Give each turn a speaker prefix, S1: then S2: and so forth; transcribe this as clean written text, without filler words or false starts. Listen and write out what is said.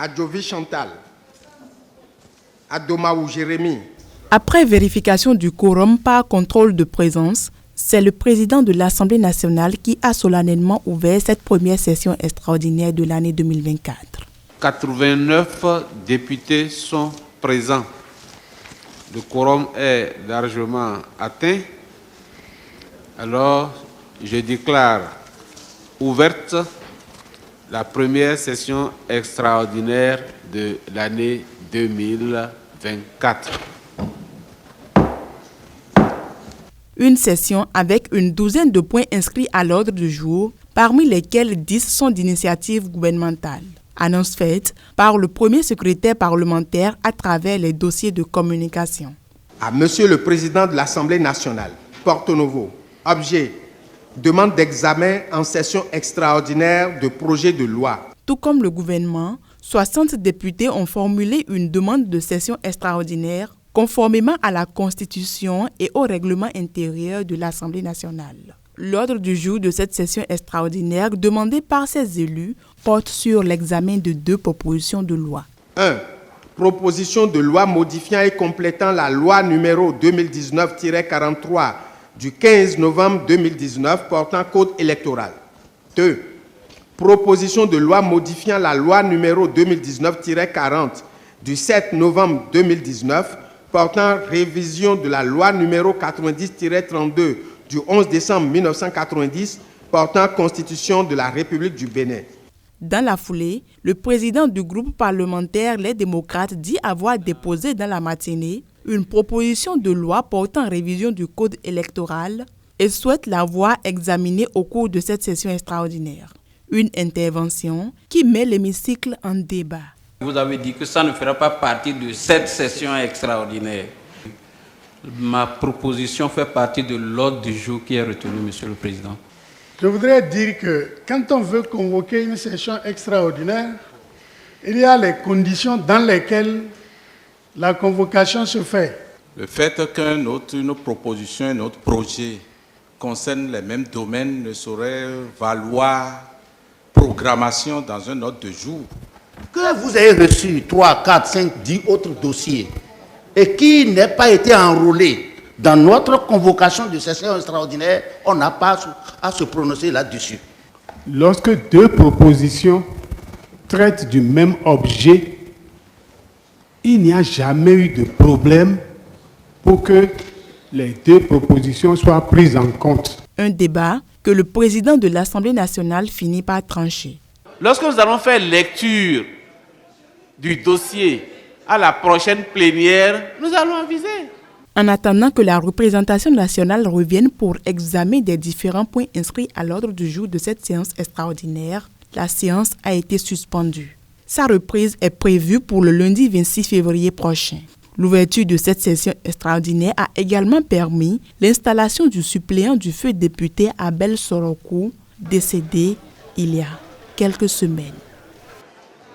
S1: Adjovi Chantal, Adomaou Jérémy.
S2: Après vérification du quorum par contrôle de présence, c'est le président de l'Assemblée nationale qui a solennellement ouvert cette première session extraordinaire de l'année 2024.
S3: 89 députés sont présents. Le quorum est largement atteint. Alors, je déclare ouverte la première session extraordinaire de l'année 2024.
S2: Une session avec une douzaine de points inscrits à l'ordre du jour, parmi lesquels 10 sont d'initiative gouvernementale. Annonce faite par le premier secrétaire parlementaire à travers les dossiers de communication.
S1: À Monsieur le Président de l'Assemblée nationale, Porto Novo, objet, demande d'examen en session extraordinaire de projet de loi.
S2: Tout comme le gouvernement, 60 députés ont formulé une demande de session extraordinaire conformément à la Constitution et au règlement intérieur de l'Assemblée nationale. L'ordre du jour de cette session extraordinaire demandée par ces élus porte sur l'examen de 2 propositions de loi.
S1: 1. Proposition de loi modifiant et complétant la loi numéro 2019-43 du 15 novembre 2019 portant code électoral. 2. Proposition de loi modifiant la loi numéro 2019-40 du 7 novembre 2019 portant révision de la loi numéro 90-32 du 11 décembre 1990 portant constitution de la République du Bénin.
S2: Dans la foulée, le président du groupe parlementaire Les Démocrates dit avoir déposé dans la matinée une proposition de loi portant révision du code électoral et souhaite la voir examinée au cours de cette session extraordinaire. Une intervention qui met l'hémicycle en débat.
S4: Vous avez dit que ça ne fera pas partie de cette session extraordinaire. Ma proposition fait partie de l'ordre du jour qui est retenu, Monsieur le Président.
S5: Je voudrais dire que quand on veut convoquer une session extraordinaire, il y a les conditions dans lesquelles la convocation se fait.
S6: Le fait qu'une proposition, un autre projet concerne les mêmes domaines ne saurait valoir programmation dans un ordre de jour.
S7: Que vous ayez reçu 3, 4, 5, 10 autres dossiers et qui n'ait pas été enrôlé dans notre convocation de session extraordinaire, on n'a pas à se prononcer là-dessus.
S5: Lorsque 2 propositions traitent du même objet, il n'y a jamais eu de problème pour que les 2 propositions soient prises en compte.
S2: Un débat que le président de l'Assemblée nationale finit par trancher.
S3: Lorsque nous allons faire lecture du dossier à la prochaine plénière, nous allons aviser.
S2: En attendant que la représentation nationale revienne pour examiner des différents points inscrits à l'ordre du jour de cette séance extraordinaire, la séance a été suspendue. Sa reprise est prévue pour le lundi 26 février prochain. L'ouverture de cette session extraordinaire a également permis l'installation du suppléant du feu député Abel Sorokou, décédé il y a quelques semaines.